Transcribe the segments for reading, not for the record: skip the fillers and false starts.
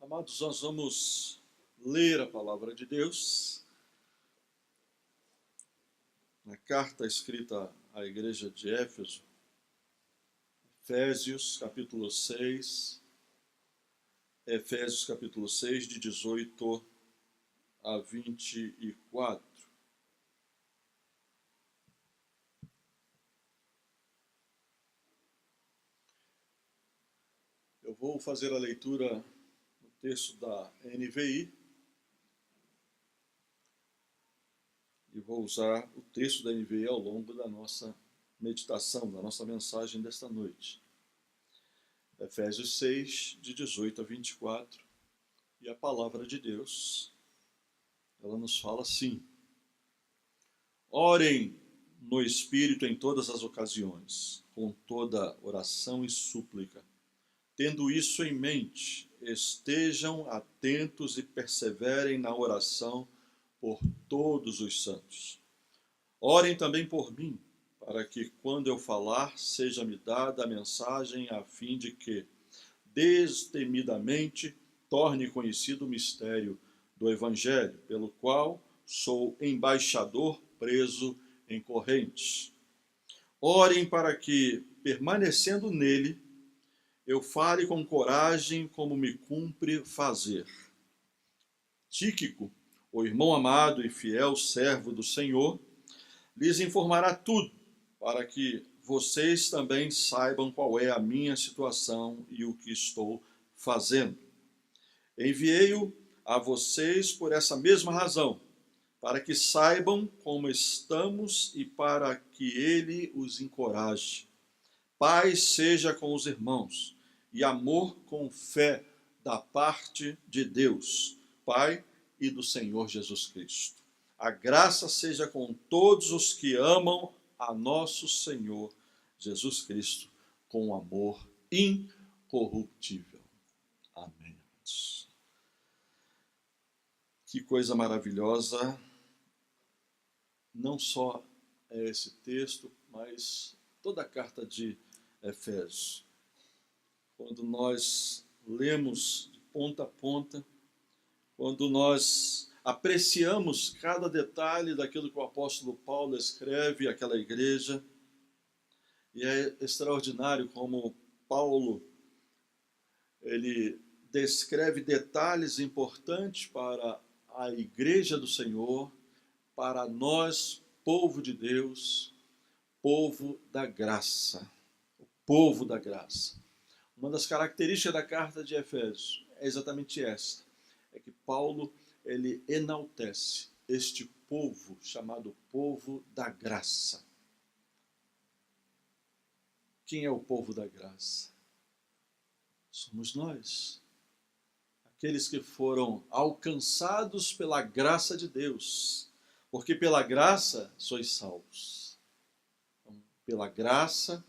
Amados, nós vamos ler a palavra de Deus na carta escrita à igreja de Éfeso, Efésios capítulo 6, de 18 a 24. Eu vou fazer a leitura do texto da NVI e vou usar o texto da NVI ao longo da nossa meditação, da nossa mensagem desta noite. Efésios 6, de 18 a 24, e a palavra de Deus, ela nos fala assim: orem no Espírito em todas as ocasiões, com toda oração e súplica. Tendo isso em mente, estejam atentos e perseverem na oração por todos os santos. Orem também por mim, para que, quando eu falar, seja-me dada a mensagem a fim de que, destemidamente, torne conhecido o mistério do Evangelho, pelo qual sou embaixador preso em correntes. Orem para que, permanecendo nele, eu fale com coragem como me cumpre fazer. Tíquico, o irmão amado e fiel servo do Senhor, lhes informará tudo, para que vocês também saibam qual é a minha situação e o que estou fazendo. Enviei-o a vocês por essa mesma razão, para que saibam como estamos e para que ele os encoraje. Paz seja com os irmãos e amor com fé da parte de Deus, Pai e do Senhor Jesus Cristo. A graça seja com todos os que amam a nosso Senhor Jesus Cristo com amor incorruptível. Amém. Que coisa maravilhosa! Não só é esse texto, mas toda a carta de Efésios. Quando nós lemos de ponta a ponta, quando nós apreciamos cada detalhe daquilo que o apóstolo Paulo escreve àquela igreja, e é extraordinário como Paulo ele descreve detalhes importantes para a igreja do Senhor, para nós, povo de Deus, povo da graça, o povo da graça. Uma das características da carta de Efésios é exatamente esta, é que Paulo ele enaltece este povo chamado povo da graça. Quem é o povo da graça? Somos nós, aqueles que foram alcançados pela graça de Deus, porque pela graça sois salvos. Então, pela graça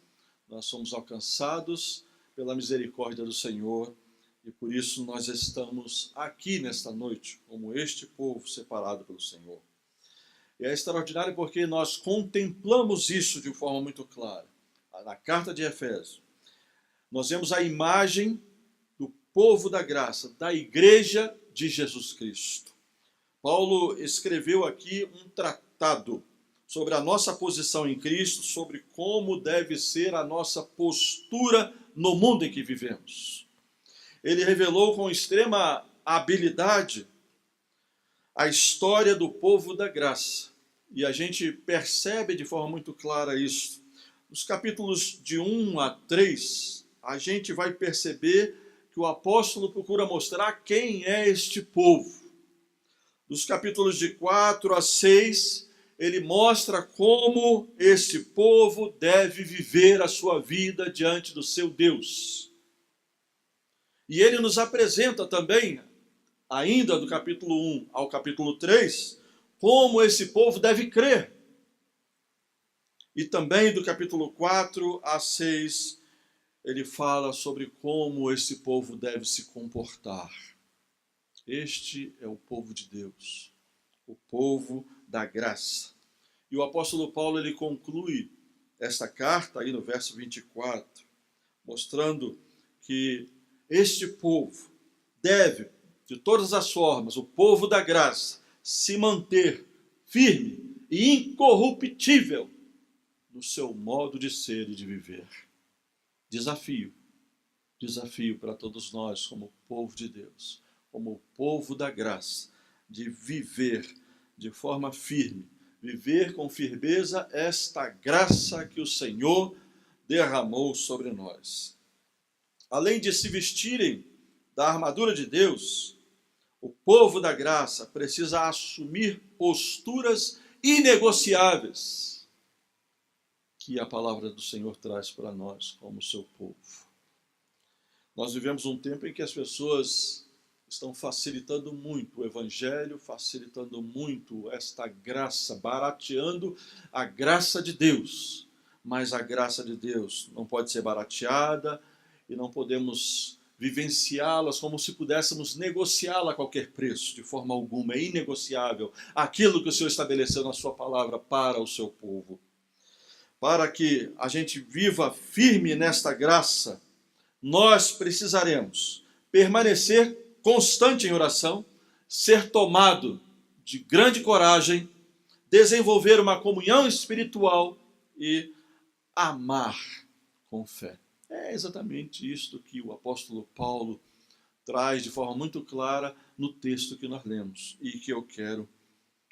nós somos alcançados pela misericórdia do Senhor, e por isso nós estamos aqui nesta noite, como este povo separado pelo Senhor. E é extraordinário porque nós contemplamos isso de forma muito clara. Na carta de Efésios, nós vemos a imagem do povo da graça, da igreja de Jesus Cristo. Paulo escreveu aqui um tratado sobre a nossa posição em Cristo, sobre como deve ser a nossa postura no mundo em que vivemos. Ele revelou com extrema habilidade a história do povo da graça. E a gente percebe de forma muito clara isso. Nos capítulos de 1 a 3, a gente vai perceber que o apóstolo procura mostrar quem é este povo. Dos capítulos de 4 a 6, ele mostra como este povo deve viver a sua vida diante do seu Deus. E ele nos apresenta também, ainda do capítulo 1 ao capítulo 3, como esse povo deve crer. E também do capítulo 4 a 6, ele fala sobre como esse povo deve se comportar. Este é o povo de Deus, o povo da graça. E o apóstolo Paulo ele conclui esta carta aí no verso 24, mostrando que este povo deve, de todas as formas, o povo da graça, se manter firme e incorruptível no seu modo de ser e de viver. Desafio para todos nós, como povo de Deus, como povo da graça, de viver de forma firme, viver com firmeza esta graça que o Senhor derramou sobre nós. Além de se vestirem da armadura de Deus, o povo da graça precisa assumir posturas inegociáveis que a palavra do Senhor traz para nós como seu povo. Nós vivemos um tempo em que as pessoas estão facilitando muito o evangelho, facilitando muito esta graça, barateando a graça de Deus. Mas a graça de Deus não pode ser barateada e não podemos vivenciá-las como se pudéssemos negociá-la a qualquer preço, de forma alguma. É inegociável aquilo que o Senhor estabeleceu na sua palavra para o seu povo. Para que a gente viva firme nesta graça, nós precisaremos permanecer constante em oração, ser tomado de grande coragem, desenvolver uma comunhão espiritual e amar com fé. É exatamente isto que o apóstolo Paulo traz de forma muito clara no texto que nós lemos e que eu quero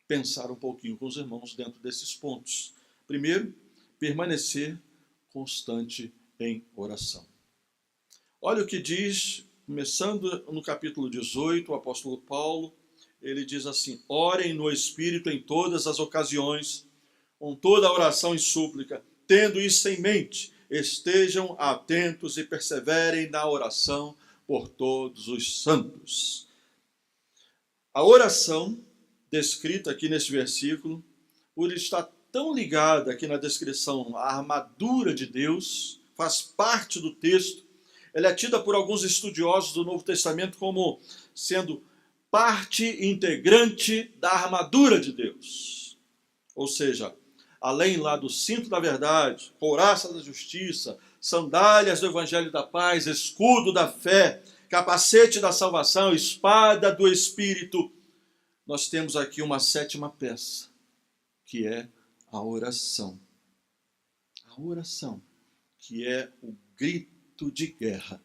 pensar um pouquinho com os irmãos dentro desses pontos. Primeiro, permanecer constante em oração. Olha o que diz, começando no capítulo 18, o apóstolo Paulo, ele diz assim: orem no Espírito em todas as ocasiões, com toda a oração e súplica, tendo isso em mente, estejam atentos e perseverem na oração por todos os santos. A oração, descrita aqui neste versículo, por estar tão ligada aqui na descrição à armadura de Deus, faz parte do texto. Ela é tida por alguns estudiosos do Novo Testamento como sendo parte integrante da armadura de Deus. Ou seja, além lá do cinto da verdade, couraça da justiça, sandálias do evangelho da paz, escudo da fé, capacete da salvação, espada do Espírito, nós temos aqui uma sétima peça, que é a oração. A oração, que é o grito de guerra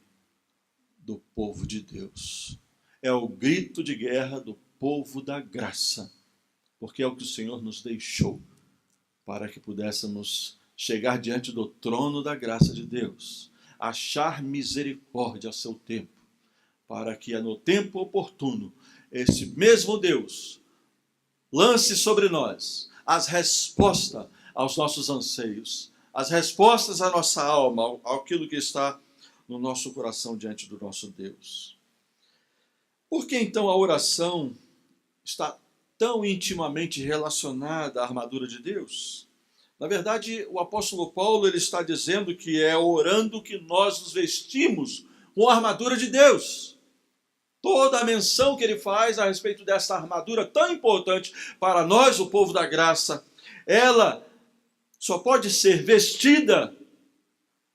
do povo de Deus. É o grito de guerra do povo da graça, porque é o que o Senhor nos deixou para que pudéssemos chegar diante do trono da graça de Deus, achar misericórdia a seu tempo, para que no tempo oportuno esse mesmo Deus lance sobre nós as respostas aos nossos anseios, as respostas à nossa alma, àquilo que está no nosso coração diante do nosso Deus. Por que então a oração está tão intimamente relacionada à armadura de Deus? Na verdade, o apóstolo Paulo ele está dizendo que é orando que nós nos vestimos com a armadura de Deus. Toda a menção que ele faz a respeito dessa armadura tão importante para nós, o povo da graça, ela só pode ser vestida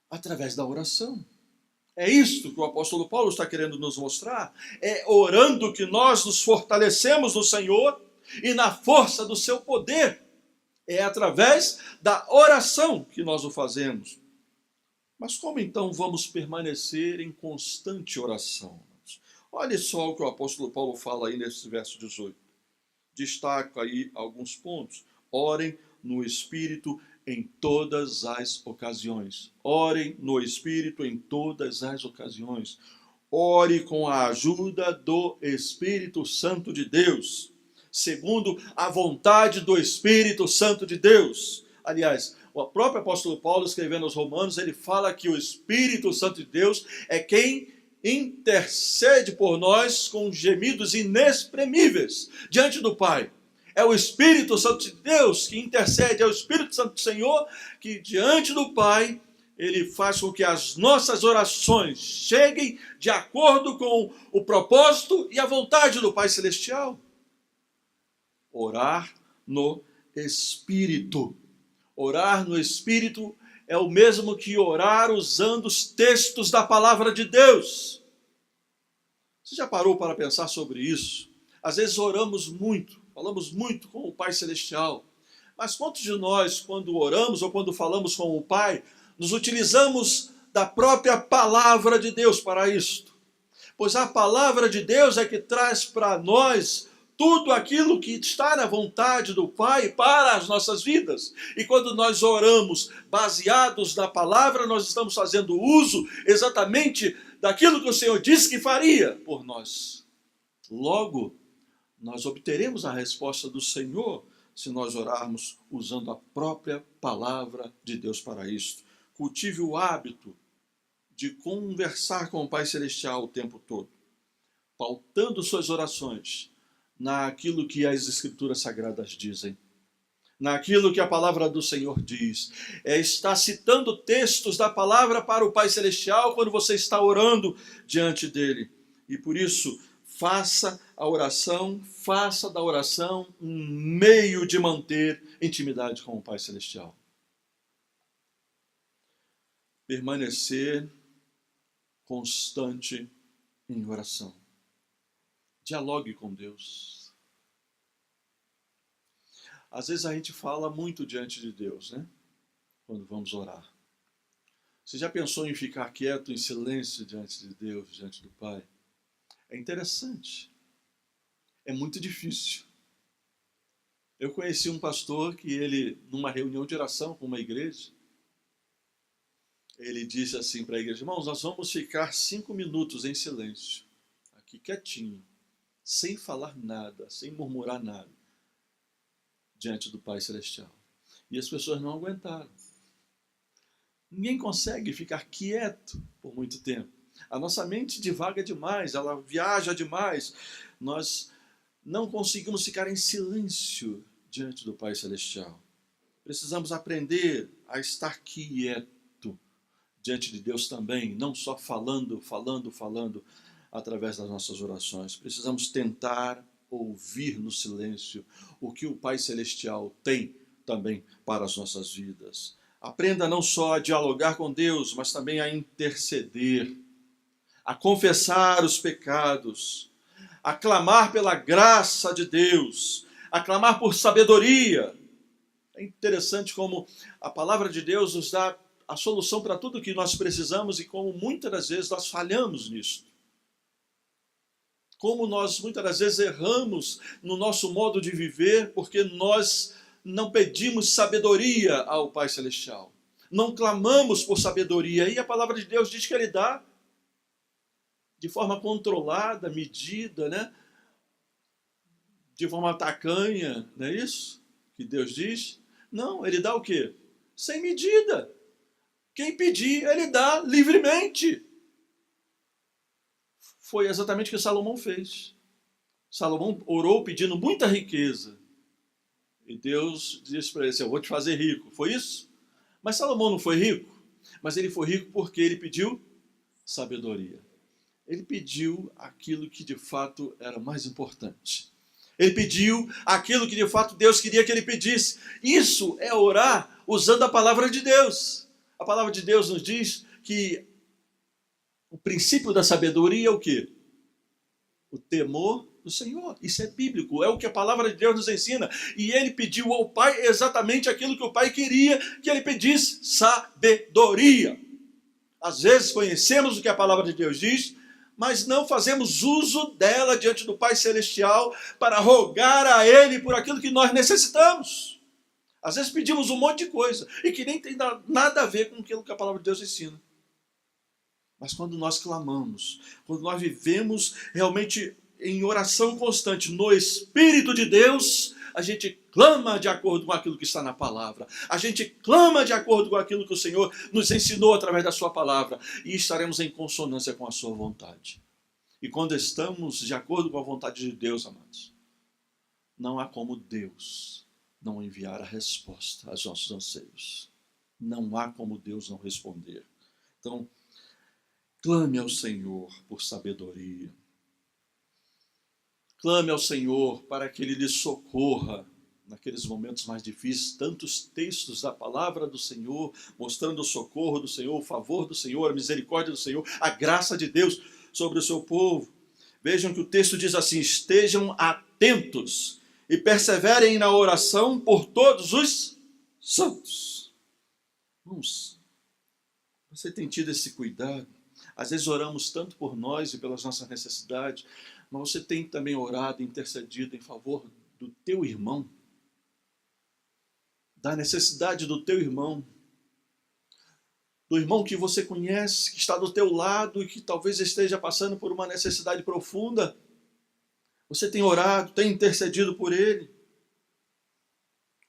através da oração. É isto que o apóstolo Paulo está querendo nos mostrar. É orando que nós nos fortalecemos no Senhor e na força do seu poder. É através da oração que nós o fazemos. Mas como então vamos permanecer em constante oração? Olha só o que o apóstolo Paulo fala aí nesse verso 18. Destaca aí alguns pontos. Orem no Espírito em todas as ocasiões. Orem no Espírito em todas as ocasiões. Ore com a ajuda do Espírito Santo de Deus, segundo a vontade do Espírito Santo de Deus. Aliás, o próprio apóstolo Paulo, escrevendo aos Romanos, ele fala que o Espírito Santo de Deus é quem intercede por nós com gemidos inexprimíveis diante do Pai. É o Espírito Santo de Deus que intercede, é o Espírito Santo do Senhor que diante do Pai, ele faz com que as nossas orações cheguem de acordo com o propósito e a vontade do Pai Celestial. Orar no Espírito. Orar no Espírito é o mesmo que orar usando os textos da palavra de Deus. Você já parou para pensar sobre isso? Às vezes oramos muito, falamos muito com o Pai Celestial, mas quantos de nós, quando oramos ou quando falamos com o Pai, nos utilizamos da própria palavra de Deus para isto? Pois a palavra de Deus é que traz para nós tudo aquilo que está na vontade do Pai para as nossas vidas. E quando nós oramos baseados na palavra, nós estamos fazendo uso exatamente daquilo que o Senhor disse que faria por nós. Logo, nós obteremos a resposta do Senhor se nós orarmos usando a própria palavra de Deus para isto. Cultive o hábito de conversar com o Pai Celestial o tempo todo, pautando suas orações naquilo que as Escrituras Sagradas dizem, naquilo que a palavra do Senhor diz. Está citando textos da palavra para o Pai Celestial quando você está orando diante dele. E por isso, faça da oração um meio de manter intimidade com o Pai Celestial. Permanecer constante em oração. Dialogue com Deus. Às vezes a gente fala muito diante de Deus, né? Quando vamos orar. Você já pensou em ficar quieto, em silêncio diante de Deus, diante do Pai? É interessante. É muito difícil. Eu conheci um pastor que ele, numa reunião de oração com uma igreja, ele disse assim para a igreja: irmãos, nós vamos ficar 5 minutos em silêncio, aqui quietinho, sem falar nada, sem murmurar nada, diante do Pai Celestial. E as pessoas não aguentaram. Ninguém consegue ficar quieto por muito tempo. A nossa mente divaga demais, ela viaja demais. Nós não conseguimos ficar em silêncio diante do Pai Celestial. Precisamos aprender a estar quieto diante de Deus também, não só falando através das nossas orações. Precisamos tentar ouvir no silêncio o que o Pai Celestial tem também para as nossas vidas. Aprenda não só a dialogar com Deus, mas também a interceder, a confessar os pecados, a clamar pela graça de Deus, a clamar por sabedoria. É interessante como a palavra de Deus nos dá a solução para tudo que nós precisamos e como muitas das vezes nós falhamos nisso. Como nós muitas das vezes erramos no nosso modo de viver porque nós não pedimos sabedoria ao Pai Celestial. Não clamamos por sabedoria. E a palavra de Deus diz que Ele dá de forma controlada, medida, né? De forma tacanha, não é isso que Deus diz? Não, Ele dá o quê? Sem medida. Quem pedir, Ele dá livremente. Foi exatamente o que Salomão fez. Salomão orou pedindo muita riqueza. E Deus disse para ele: eu vou te fazer rico. Foi isso? Mas Salomão não foi rico. Mas ele foi rico porque ele pediu sabedoria. Ele pediu aquilo que de fato era mais importante. Ele pediu aquilo que de fato Deus queria que ele pedisse. Isso é orar usando a palavra de Deus. A palavra de Deus nos diz que o princípio da sabedoria é o quê? O temor do Senhor. Isso é bíblico, é o que a palavra de Deus nos ensina. E ele pediu ao Pai exatamente aquilo que o Pai queria que ele pedisse: sabedoria. Às vezes conhecemos o que a palavra de Deus diz, mas não fazemos uso dela diante do Pai Celestial para rogar a Ele por aquilo que nós necessitamos. Às vezes pedimos um monte de coisa e que nem tem nada a ver com aquilo que a palavra de Deus ensina. Mas quando nós clamamos, quando nós vivemos realmente em oração constante no Espírito de Deus, a gente clama de acordo com aquilo que está na palavra. A gente clama de acordo com aquilo que o Senhor nos ensinou através da sua palavra. E estaremos em consonância com a sua vontade. E quando estamos de acordo com a vontade de Deus, amados, não há como Deus não enviar a resposta aos nossos anseios. Não há como Deus não responder. Então, clame ao Senhor por sabedoria. Clame ao Senhor para que Ele lhe socorra naqueles momentos mais difíceis. Tantos textos da palavra do Senhor, mostrando o socorro do Senhor, o favor do Senhor, a misericórdia do Senhor, a graça de Deus sobre o seu povo. Vejam que o texto diz assim: estejam atentos e perseverem na oração por todos os santos. Irmãos, você tem tido esse cuidado? Às vezes oramos tanto por nós e pelas nossas necessidades, mas você tem também orado, intercedido em favor do teu irmão, da necessidade do teu irmão, do irmão que você conhece, que está do teu lado e que talvez esteja passando por uma necessidade profunda. Você tem orado, tem intercedido por ele.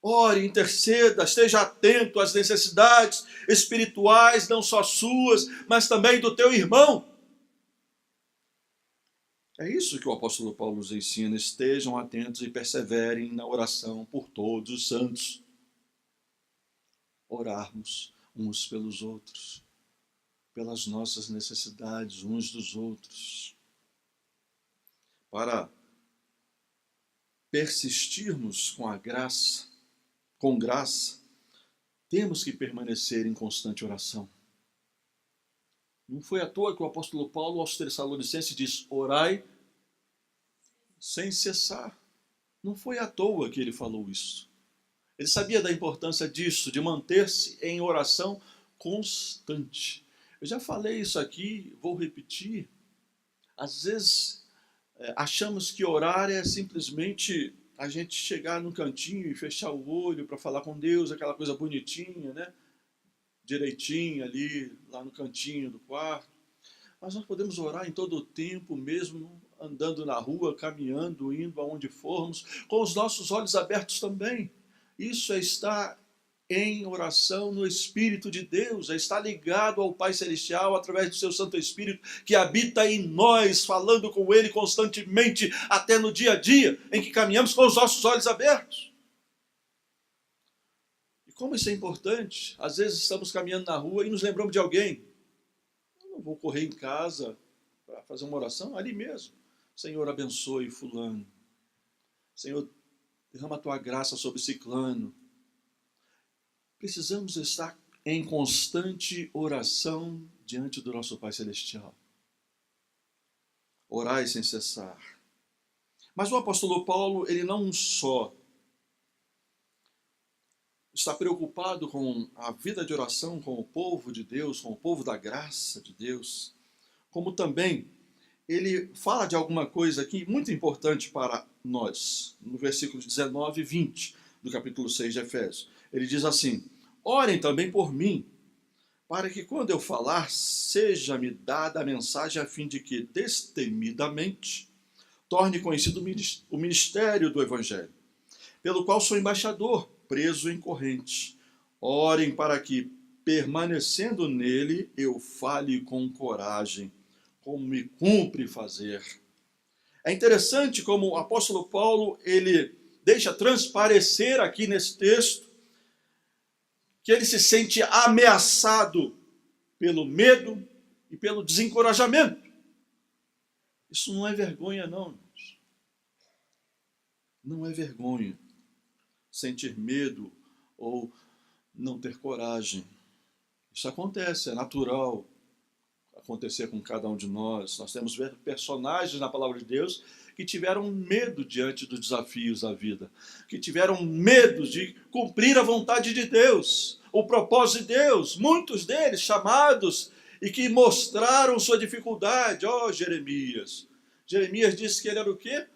Ore, interceda, esteja atento às necessidades espirituais, não só suas, mas também do teu irmão. É isso que o apóstolo Paulo nos ensina: estejam atentos e perseverem na oração por todos os santos. Orarmos uns pelos outros, pelas nossas necessidades uns dos outros, para persistirmos com graça, temos que permanecer em constante oração. Não foi à toa que o apóstolo Paulo aos Tessalonicenses diz: orai sem cessar. Não foi à toa que ele falou isso. Ele sabia da importância disso, de manter-se em oração constante. Eu já falei isso aqui, vou repetir. Às vezes achamos que orar é simplesmente a gente chegar num cantinho e fechar o olho para falar com Deus, aquela coisa bonitinha, né? Direitinho ali, lá no cantinho do quarto. Mas nós podemos orar em todo o tempo, mesmo andando na rua, caminhando, indo aonde formos, com os nossos olhos abertos também. Isso é estar em oração no Espírito de Deus, é estar ligado ao Pai Celestial através do seu Santo Espírito, que habita em nós, falando com Ele constantemente, até no dia a dia, em que caminhamos com os nossos olhos abertos. E como isso é importante, às vezes estamos caminhando na rua e nos lembramos de alguém. Eu não vou correr em casa para fazer uma oração, ali mesmo. Senhor, abençoe fulano. Senhor, derrama a tua graça sobre ciclano. Precisamos estar em constante oração diante do nosso Pai Celestial. Orai sem cessar. Mas o apóstolo Paulo, ele não só está preocupado com a vida de oração com o povo de Deus, com o povo da graça de Deus, como também ele fala de alguma coisa aqui muito importante para nós, no versículos 19 e 20 do capítulo 6 de Efésios. Ele diz assim: orem também por mim, para que quando eu falar, seja-me dada a mensagem a fim de que, destemidamente, torne conhecido o ministério do Evangelho, pelo qual sou embaixador, preso em corrente. Orem para que, permanecendo nele, eu fale com coragem, como me cumpre fazer. É interessante como o apóstolo Paulo, ele deixa transparecer aqui nesse texto que ele se sente ameaçado pelo medo e pelo desencorajamento. Isso não é vergonha, não, irmãos. Não é vergonha sentir medo ou não ter coragem. Isso acontece, é natural acontecer com cada um de nós. Nós temos personagens na palavra de Deus que tiveram medo diante dos desafios da vida, que tiveram medo de cumprir a vontade de Deus, o propósito de Deus, muitos deles chamados e que mostraram sua dificuldade. Jeremias. Jeremias disse que ele era o quê?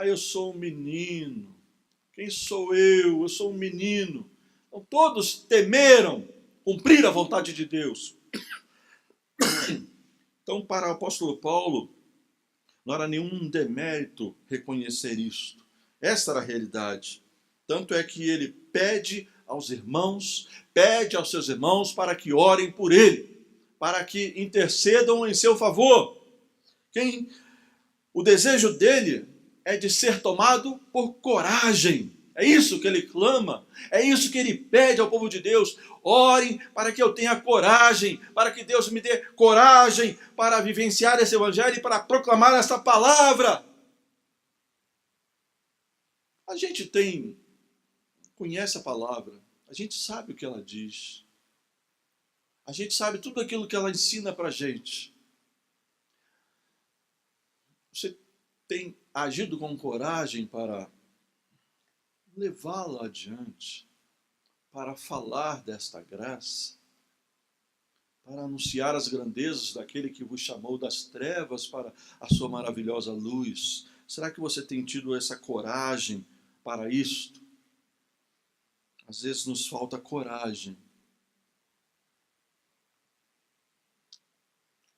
Eu sou um menino. Quem sou eu? Eu sou um menino. Então, todos temeram cumprir a vontade de Deus. Então, para o apóstolo Paulo, não era nenhum demérito reconhecer isto. Esta era a realidade. Tanto é que ele pede aos seus irmãos para que orem por ele, para que intercedam em seu favor. O desejo dele é de ser tomado por coragem. É isso que ele clama, é isso que ele pede ao povo de Deus. Orem para que eu tenha coragem, para que Deus me dê coragem para vivenciar esse evangelho e para proclamar essa palavra. A gente conhece a palavra, a gente sabe o que ela diz, a gente sabe tudo aquilo que ela ensina para a gente. Você tem agido com coragem para levá-la adiante, para falar desta graça, para anunciar as grandezas daquele que vos chamou das trevas para a sua maravilhosa luz? Será que você tem tido essa coragem para isto? Às vezes nos falta coragem.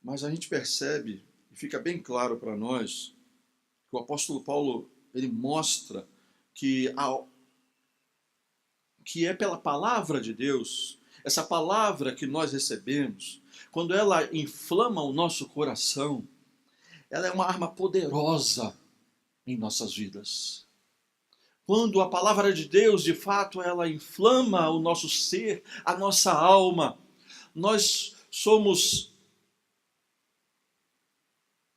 Mas a gente percebe, e fica bem claro para nós, que o apóstolo Paulo, ele mostra que é pela palavra de Deus, essa palavra que nós recebemos, quando ela inflama o nosso coração, ela é uma arma poderosa em nossas vidas. Quando a palavra de Deus, de fato, ela inflama o nosso ser, a nossa alma, nós somos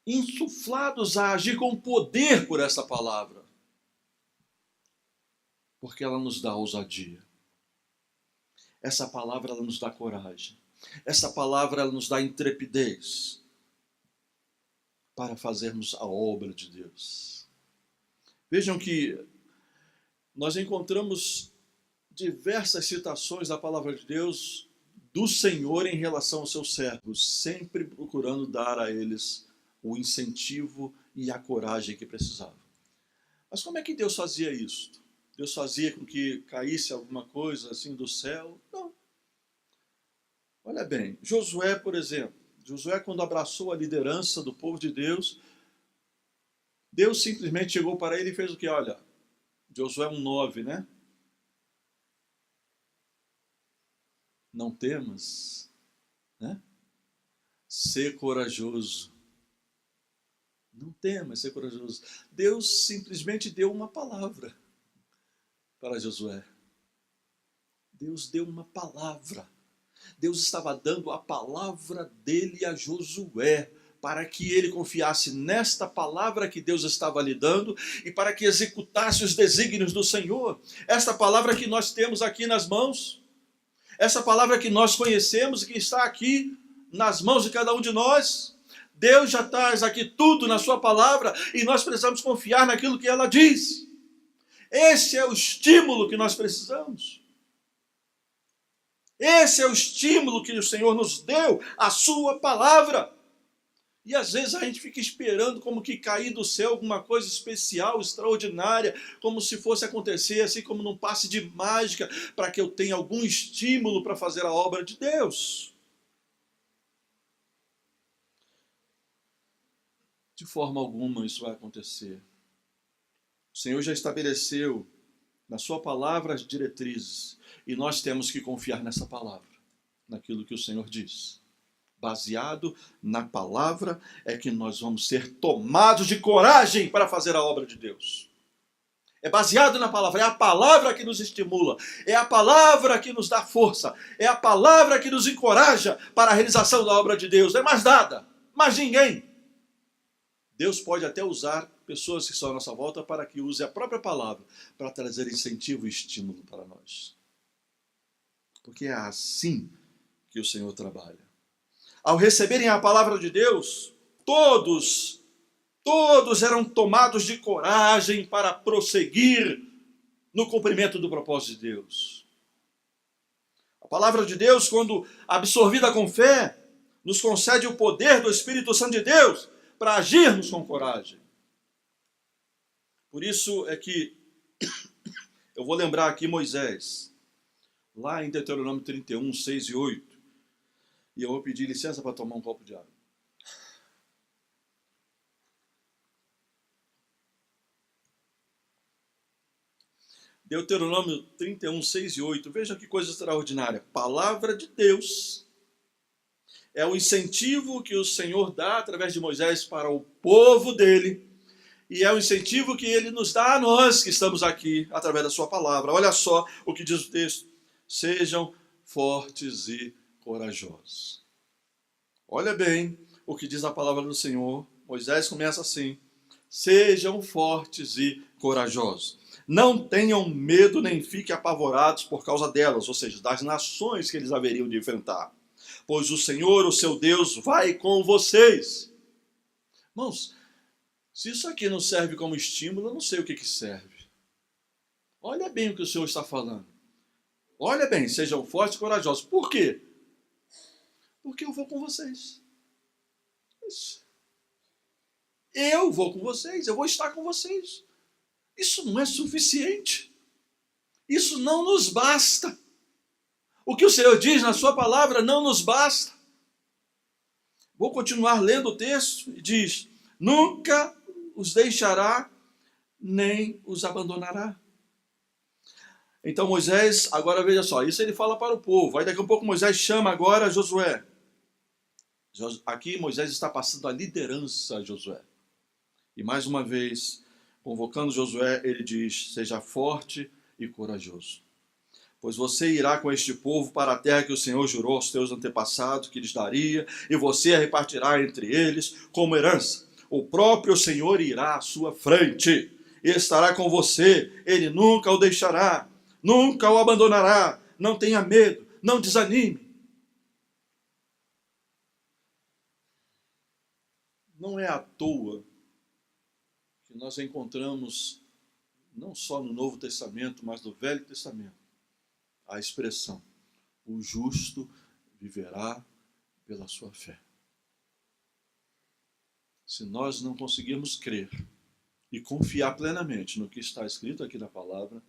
insuflados a agir com poder por essa palavra, porque ela nos dá ousadia. Essa palavra ela nos dá coragem. Essa palavra ela nos dá intrepidez para fazermos a obra de Deus. Vejam que nós encontramos diversas citações da palavra de Deus do Senhor em relação aos seus servos, sempre procurando dar a eles o incentivo e a coragem que precisavam. Mas como é que Deus fazia isso? Deus fazia com que caísse alguma coisa assim do céu? Não. Olha bem, Josué, por exemplo. Josué, quando abraçou a liderança do povo de Deus, Deus simplesmente chegou para ele e fez o que? Olha, Josué 1:9, né? Não temas, né? Ser corajoso. Não temas, ser corajoso. Deus simplesmente deu uma palavra para Josué. Deus deu uma palavra. Deus estava dando a palavra dele a Josué, para que ele confiasse nesta palavra que Deus estava lhe dando e para que executasse os desígnios do Senhor. Esta palavra que nós temos aqui nas mãos, essa palavra que nós conhecemos e que está aqui nas mãos de cada um de nós. Deus já traz aqui tudo na sua palavra e nós precisamos confiar naquilo que ela diz. Esse é o estímulo que nós precisamos. Esse é o estímulo que o Senhor nos deu, a sua palavra. E às vezes a gente fica esperando como que cair do céu alguma coisa especial, extraordinária, como se fosse acontecer assim como num passe de mágica, para que eu tenha algum estímulo para fazer a obra de Deus. De forma alguma isso vai acontecer. O Senhor já estabeleceu na sua palavra as diretrizes e nós temos que confiar nessa palavra, naquilo que o Senhor diz. Baseado na palavra é que nós vamos ser tomados de coragem para fazer a obra de Deus. É baseado na palavra, é a palavra que nos estimula, é a palavra que nos dá força, é a palavra que nos encoraja para a realização da obra de Deus. Não é mais nada, mais ninguém. Deus pode até usar pessoas que estão à nossa volta para que use a própria palavra para trazer incentivo e estímulo para nós. Porque é assim que o Senhor trabalha. Ao receberem a palavra de Deus, todos eram tomados de coragem para prosseguir no cumprimento do propósito de Deus. A palavra de Deus, quando absorvida com fé, nos concede o poder do Espírito Santo de Deus para agirmos com coragem. Por isso é que eu vou lembrar aqui Moisés, lá em Deuteronômio 31, 6 e 8. E eu vou pedir licença para tomar um copo de água. Deuteronômio 31, 6 e 8. Veja que coisa extraordinária. Palavra de Deus é o incentivo que o Senhor dá através de Moisés para o povo dele. E é o incentivo que ele nos dá a nós que estamos aqui através da sua palavra. Olha só o que diz o texto. Sejam fortes e corajosos. Olha bem o que diz a palavra do Senhor. Moisés começa assim. Sejam fortes e corajosos. Não tenham medo nem fiquem apavorados por causa delas, ou seja, das nações que eles haveriam de enfrentar. Pois o Senhor, o seu Deus, vai com vocês. Irmãos, Se isso aqui não serve como estímulo, eu não sei o que serve. Olha bem o que o Senhor está falando. Olha bem, sejam fortes e corajosos. Por quê? Porque eu vou com vocês. Isso. Eu vou com vocês, eu vou estar com vocês. Isso não é suficiente. Isso não nos basta. O que o Senhor diz na sua palavra não nos basta. Vou continuar lendo o texto e diz: nunca os deixará, nem os abandonará. Então Moisés, agora veja só, isso ele fala para o povo. Aí daqui a pouco Moisés chama agora Josué. Aqui Moisés está passando a liderança a Josué. E mais uma vez, convocando Josué, ele diz: seja forte e corajoso, pois você irá com este povo para a terra que o Senhor jurou aos teus antepassados que lhes daria, e você a repartirá entre eles como herança. O próprio Senhor irá à sua frente e estará com você. Ele nunca o deixará, nunca o abandonará. Não tenha medo, não desanime. Não é à toa que nós encontramos, não só no Novo Testamento, mas no Velho Testamento, a expressão: o justo viverá pela sua fé. Se nós não conseguirmos crer e confiar plenamente no que está escrito aqui na palavra,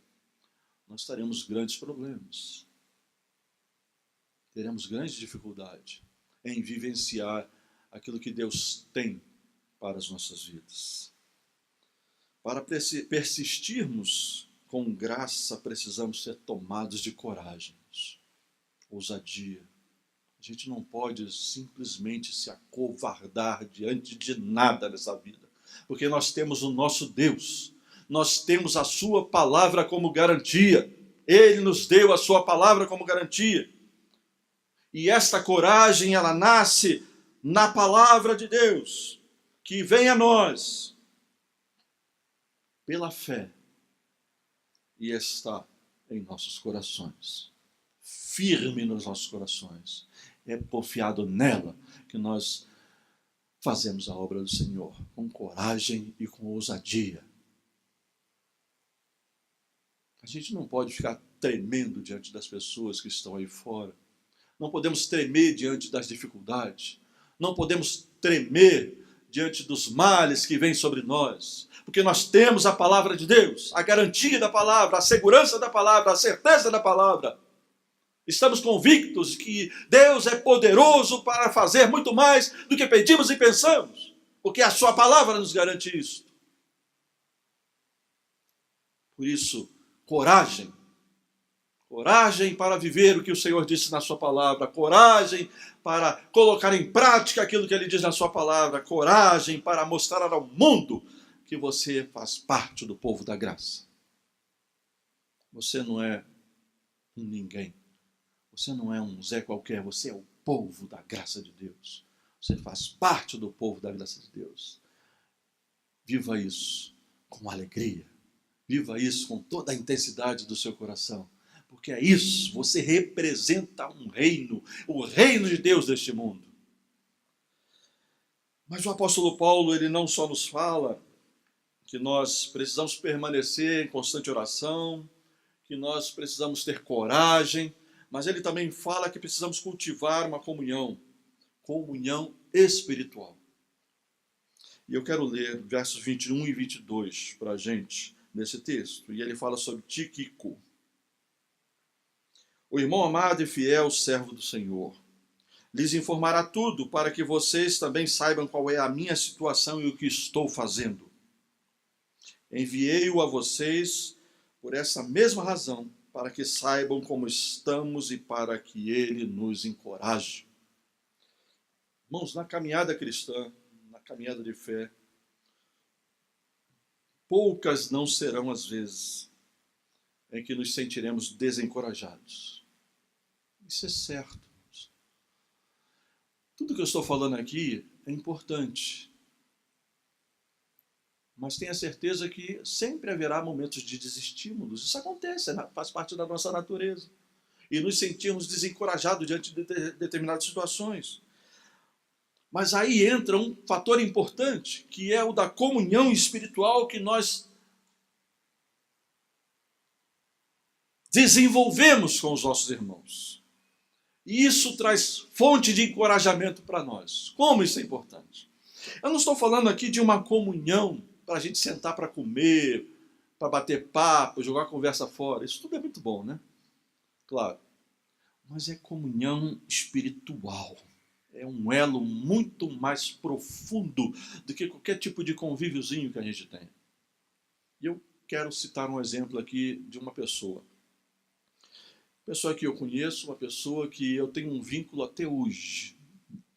nós teremos grandes problemas. Teremos grande dificuldade em vivenciar aquilo que Deus tem para as nossas vidas. Para persistirmos com graça, precisamos ser tomados de coragem, ousadia. A gente não pode simplesmente se acovardar diante de nada nessa vida, porque nós temos o nosso Deus, nós temos a sua palavra como garantia. Ele nos deu a sua palavra como garantia. E esta coragem, ela nasce na palavra de Deus, que vem a nós pela fé e está em nossos corações, firme nos nossos corações. É confiado nela que nós fazemos a obra do Senhor, com coragem e com ousadia. A gente não pode ficar tremendo diante das pessoas que estão aí fora. Não podemos tremer diante das dificuldades. Não podemos tremer diante dos males que vêm sobre nós. Porque nós temos a palavra de Deus, a garantia da palavra, a segurança da palavra, a certeza da palavra. Estamos convictos que Deus é poderoso para fazer muito mais do que pedimos e pensamos, porque a sua palavra nos garante isso. Por isso, coragem. Coragem para viver o que o Senhor disse na sua palavra. Coragem para colocar em prática aquilo que Ele diz na sua palavra. Coragem para mostrar ao mundo que você faz parte do povo da graça. Você não é um ninguém. Você não é um Zé qualquer. Você é o povo da graça de Deus. Você faz parte do povo da graça de Deus. Viva isso com alegria. Viva isso com toda a intensidade do seu coração. Porque é isso, você representa um reino, o reino de Deus deste mundo. Mas o apóstolo Paulo, ele não só nos fala que nós precisamos permanecer em constante oração, que nós precisamos ter coragem, mas ele também fala que precisamos cultivar uma comunhão espiritual. E eu quero ler versos 21 e 22 para a gente, nesse texto. E ele fala sobre Tíquico, o irmão amado e fiel servo do Senhor. Lhes informará tudo para que vocês também saibam qual é a minha situação e o que estou fazendo. Enviei-o a vocês por essa mesma razão, para que saibam como estamos e para que ele nos encoraje. Irmãos, na caminhada cristã, na caminhada de fé, poucas não serão as vezes em que nos sentiremos desencorajados. Isso é certo. Tudo que eu estou falando aqui é importante. Mas tenha certeza que sempre haverá momentos de desestímulos. Isso acontece, faz parte da nossa natureza. E nos sentirmos desencorajados diante de determinadas situações. Mas aí entra um fator importante, que é o da comunhão espiritual que nós desenvolvemos com os nossos irmãos. E isso traz fonte de encorajamento para nós. Como isso é importante? Eu não estou falando aqui de uma comunhão para a gente sentar para comer, para bater papo, jogar a conversa fora. Isso tudo é muito bom, né? Claro. Mas é comunhão espiritual. É um elo muito mais profundo do que qualquer tipo de convíviozinho que a gente tem. E eu quero citar um exemplo aqui de uma pessoa. Pessoa que eu conheço, uma pessoa que eu tenho um vínculo até hoje,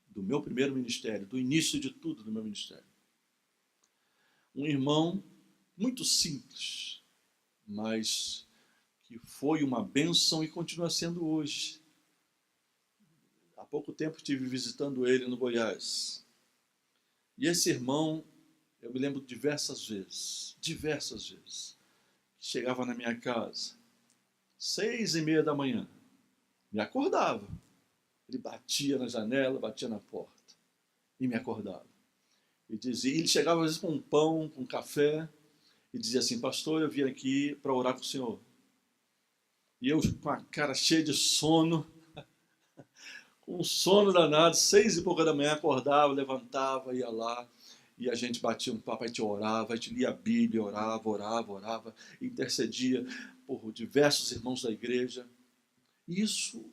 do meu primeiro ministério, do início de tudo do meu ministério. Um irmão muito simples, mas que foi uma bênção e continua sendo hoje. Há pouco tempo estive visitando ele no Goiás. E esse irmão, eu me lembro diversas vezes, que chegava na minha casa, 6:30 da manhã, me acordava. Ele batia na janela, batia na porta e me acordava. E dizia, ele chegava às vezes com um pão, com um café, e dizia assim: pastor, eu vim aqui para orar com o senhor. E eu com a cara cheia de sono, com um sono danado, 6:00 da manhã, acordava, levantava, ia lá, e a gente batia um papo, a gente orava, a gente lia a Bíblia, orava, intercedia por diversos irmãos da igreja. Isso,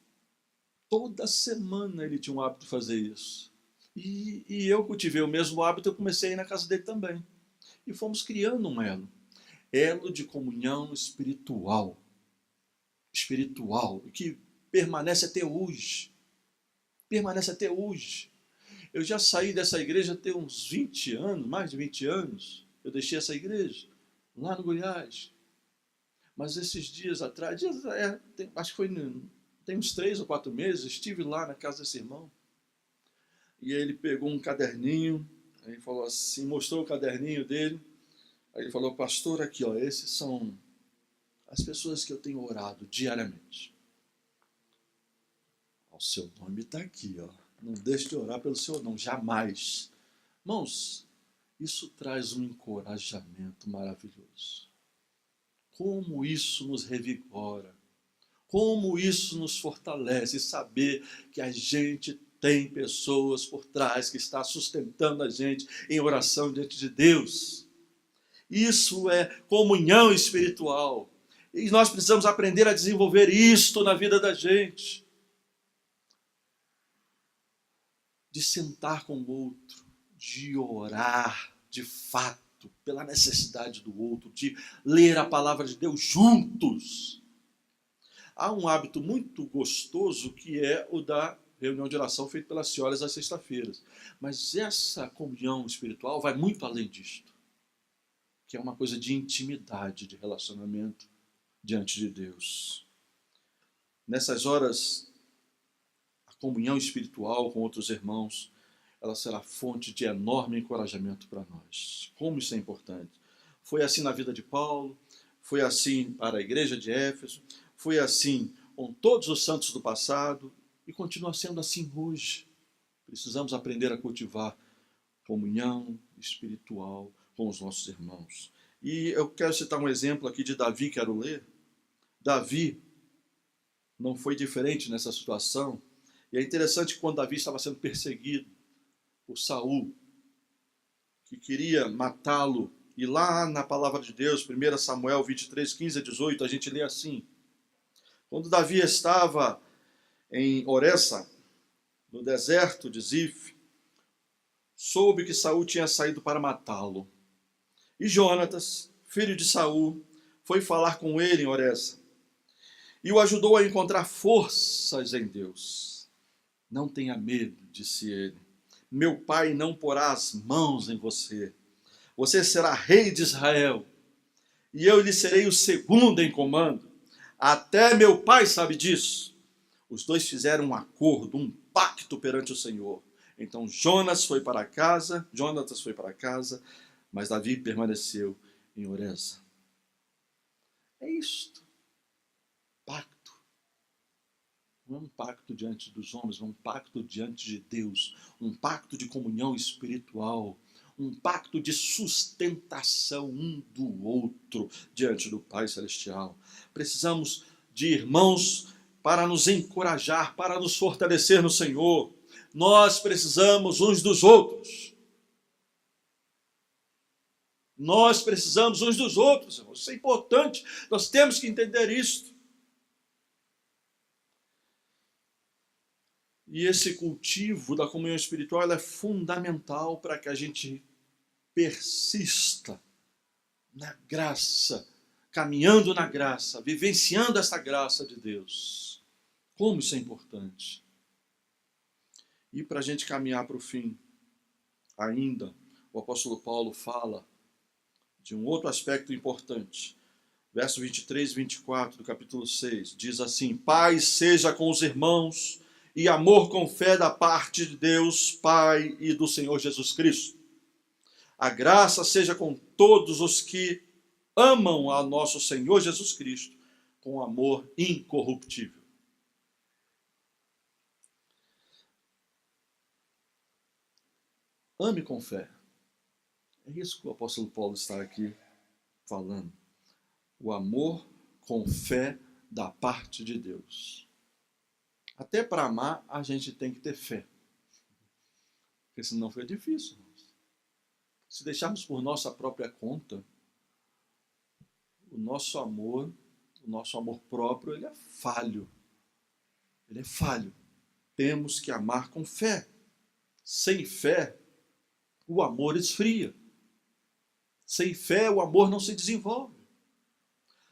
toda semana ele tinha um hábito de fazer isso. E eu cultivei o mesmo hábito, eu comecei a ir na casa dele também. E fomos criando um elo de comunhão espiritual, que permanece até hoje. Eu já saí dessa igreja tem uns 20 anos, mais de 20 anos. Eu deixei essa igreja, lá no Goiás. Mas esses dias atrás, acho que tem uns 3 ou 4 meses, estive lá na casa desse irmão. E ele pegou um caderninho, aí falou assim, mostrou o caderninho dele. Aí ele falou: pastor, aqui, ó, esses são as pessoas que eu tenho orado diariamente. O seu nome está aqui, ó. Não deixe de orar pelo seu nome, jamais. Irmãos, isso traz um encorajamento maravilhoso. Como isso nos revigora. Como isso nos fortalece, saber que a gente tem pessoas por trás que está sustentando a gente em oração diante de Deus. Isso é comunhão espiritual. E nós precisamos aprender a desenvolver isto na vida da gente. De sentar com o outro, de orar de fato pela necessidade do outro, de ler a palavra de Deus juntos. Há um hábito muito gostoso que é o da reunião de oração feita pelas senhoras às sextas-feiras. Mas essa comunhão espiritual vai muito além disto, que é uma coisa de intimidade, de relacionamento diante de Deus. Nessas horas, a comunhão espiritual com outros irmãos, ela será fonte de enorme encorajamento para nós. Como isso é importante. Foi assim na vida de Paulo, foi assim para a igreja de Éfeso, foi assim com todos os santos do passado e continua sendo assim hoje. Precisamos aprender a cultivar comunhão espiritual com os nossos irmãos. E eu quero citar um exemplo aqui de Davi, quero ler. Davi não foi diferente nessa situação. E é interessante que quando Davi estava sendo perseguido por Saul, que queria matá-lo, e lá na palavra de Deus, 1 Samuel 23, 15 a 18, a gente lê assim: quando Davi estava em Oressa, no deserto de Zif, soube que Saul tinha saído para matá-lo. E Jonatas, filho de Saul, foi falar com ele em Oressa e o ajudou a encontrar forças em Deus. Não tenha medo, disse ele. Meu pai não porá as mãos em você. Você será rei de Israel e eu lhe serei o segundo em comando. Até meu pai sabe disso. Os dois fizeram um acordo, um pacto perante o Senhor. Então Jonatas foi para casa, mas Davi permaneceu em Oressa. É isto. Pacto. Não é um pacto diante dos homens, é um pacto diante de Deus, um pacto de comunhão espiritual, um pacto de sustentação um do outro diante do Pai Celestial. Precisamos de irmãos para nos encorajar, para nos fortalecer no Senhor. Nós precisamos uns dos outros. Nós precisamos uns dos outros, irmãos. Isso é importante, nós temos que entender isso. E esse cultivo da comunhão espiritual é fundamental para que a gente persista na graça, caminhando na graça, vivenciando essa graça de Deus. Como isso é importante. E para a gente caminhar para o fim, ainda, o apóstolo Paulo fala de um outro aspecto importante. Verso 23 e 24 do capítulo 6, diz assim: paz seja com os irmãos e amor com fé da parte de Deus, Pai e do Senhor Jesus Cristo. A graça seja com todos os que amam a nosso Senhor Jesus Cristo com amor incorruptível. Ame com fé. É isso que o apóstolo Paulo está aqui falando. O amor com fé da parte de Deus. Até para amar, a gente tem que ter fé. Porque senão fica difícil. Se deixarmos por nossa própria conta, o nosso amor próprio, ele é falho. Ele é falho. Temos que amar com fé. Sem fé, o amor esfria. Sem fé, o amor não se desenvolve.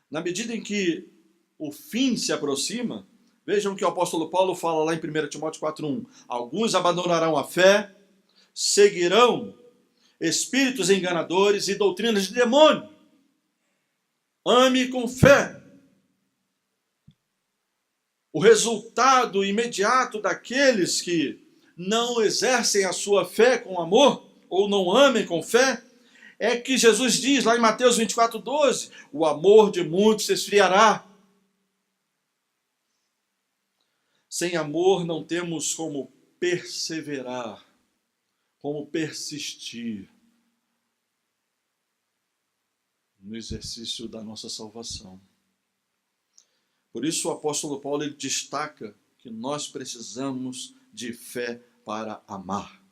Na medida em que o fim se aproxima, vejam que o apóstolo Paulo fala lá em 1 Timóteo 4:1. Alguns abandonarão a fé, seguirão espíritos enganadores e doutrinas de demônio. Ame com fé. O resultado imediato daqueles que não exercem a sua fé com amor, ou não amem com fé, é que Jesus diz lá em Mateus 24:12, o amor de muitos se esfriará. Sem amor não temos como perseverar, como persistir no exercício da nossa salvação. Por isso o apóstolo Paulo ele destaca que nós precisamos de fé para amar.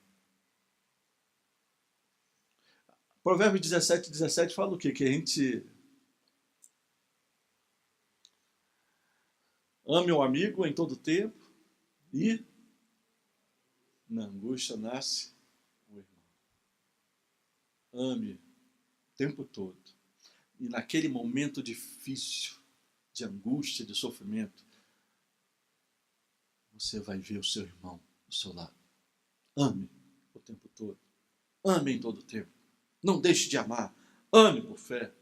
Provérbios 17 fala o quê? Que a gente ame o amigo em todo tempo e na angústia nasce o irmão. Ame o tempo todo. E naquele momento difícil, de angústia, de sofrimento, você vai ver o seu irmão do seu lado. Ame o tempo todo. Ame em todo tempo. Não deixe de amar. Ame por fé.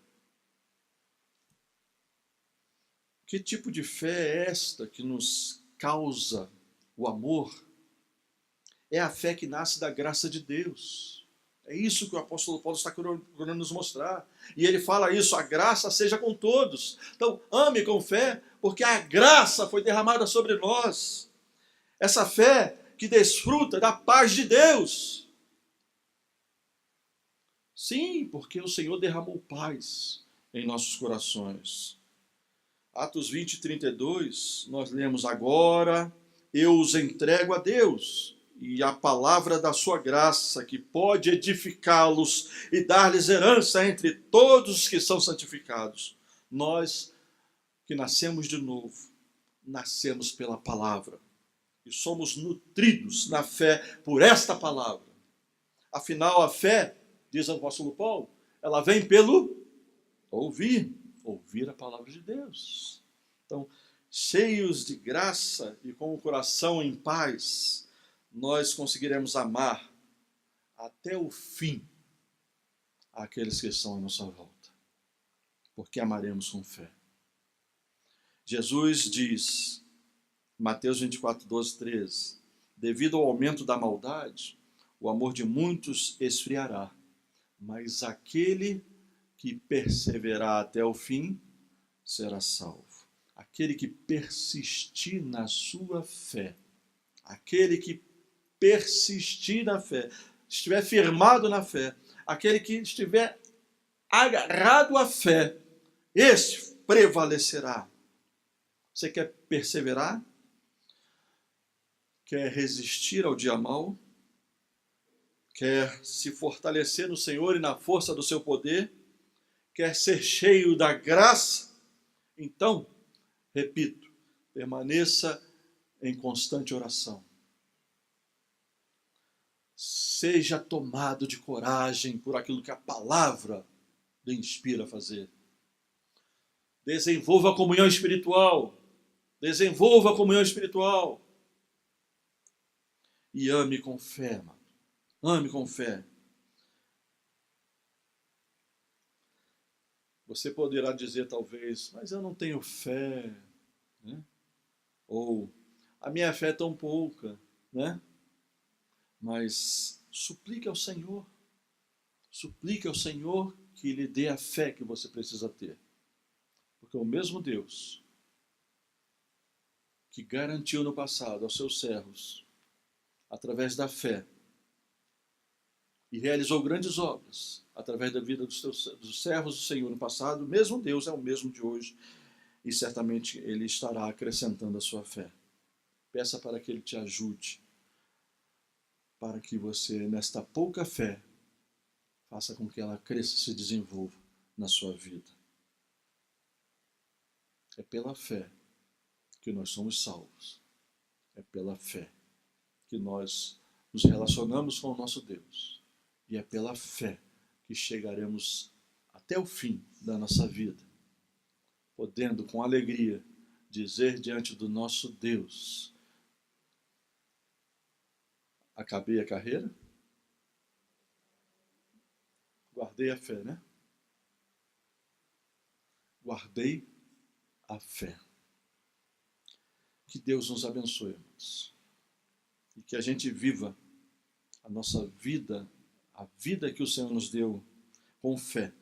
Que tipo de fé é esta que nos causa o amor? É a fé que nasce da graça de Deus. É isso que o apóstolo Paulo está querendo nos mostrar. E ele fala isso, a graça seja com todos. Então, ame com fé, porque a graça foi derramada sobre nós. Essa fé que desfruta da paz de Deus. Sim, porque o Senhor derramou paz em nossos corações. Atos 20:32, nós lemos: agora eu os entrego a Deus e a palavra da sua graça, que pode edificá-los e dar-lhes herança entre todos os que são santificados. Nós que nascemos de novo, nascemos pela palavra e somos nutridos na fé por esta palavra. Afinal, a fé, diz o apóstolo Paulo, ela vem pelo ouvir a palavra de Deus. Então, cheios de graça e com o coração em paz, nós conseguiremos amar até o fim aqueles que estão à nossa volta, porque amaremos com fé. Jesus diz, Mateus 24:12-13, devido ao aumento da maldade, o amor de muitos esfriará, mas aquele que perseverar até o fim será salvo. aquele que persistir na sua fé, aquele que persistir na fé, estiver firmado na fé, aquele que estiver agarrado à fé, esse prevalecerá. Você quer perseverar? Quer resistir ao dia mau? Quer se fortalecer no Senhor e na força do seu poder? Quer ser cheio da graça? Então, repito, permaneça em constante oração. Seja tomado de coragem por aquilo que a palavra lhe inspira a fazer. Desenvolva a comunhão espiritual. Desenvolva a comunhão espiritual. E ame com fé, amado. Ame com fé. Você poderá dizer talvez, mas eu não tenho fé, né? Ou a minha fé é tão pouca, né? Mas suplique ao Senhor que lhe dê a fé que você precisa ter. Porque o mesmo Deus que garantiu no passado aos seus servos, através da fé, e realizou grandes obras através da vida dos servos do Senhor no passado, o mesmo Deus é o mesmo de hoje, e certamente Ele estará acrescentando a sua fé. Peça para que Ele te ajude, para que você, nesta pouca fé, faça com que ela cresça e se desenvolva na sua vida. É pela fé que nós somos salvos. É pela fé que nós nos relacionamos com o nosso Deus. E é pela fé que chegaremos até o fim da nossa vida, podendo com alegria dizer diante do nosso Deus: acabei a carreira, guardei a fé, né? Guardei a fé. Que Deus nos abençoe, irmãos. E que a gente viva a nossa vida, a vida que o Senhor nos deu, com fé,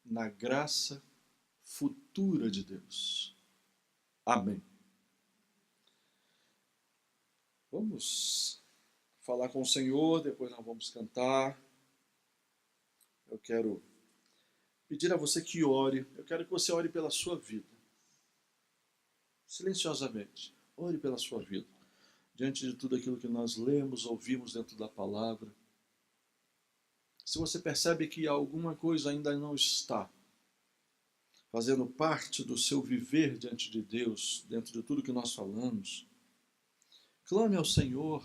na graça futura de Deus. Amém. Vamos falar com o Senhor, depois nós vamos cantar. Eu quero pedir a você que ore. Eu quero que você ore pela sua vida. Silenciosamente. Ore pela sua vida. Diante de tudo aquilo que nós lemos, ouvimos dentro da palavra. Se você percebe que alguma coisa ainda não está fazendo parte do seu viver diante de Deus, dentro de tudo que nós falamos, clame ao Senhor,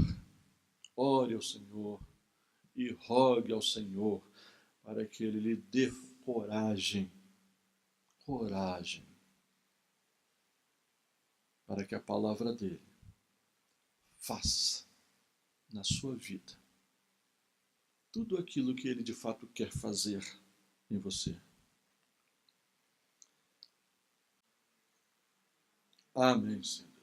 ore ao Senhor e rogue ao Senhor para que Ele lhe dê coragem, para que a palavra dele faça na sua vida tudo aquilo que Ele de fato quer fazer em você. Amém, Senhor.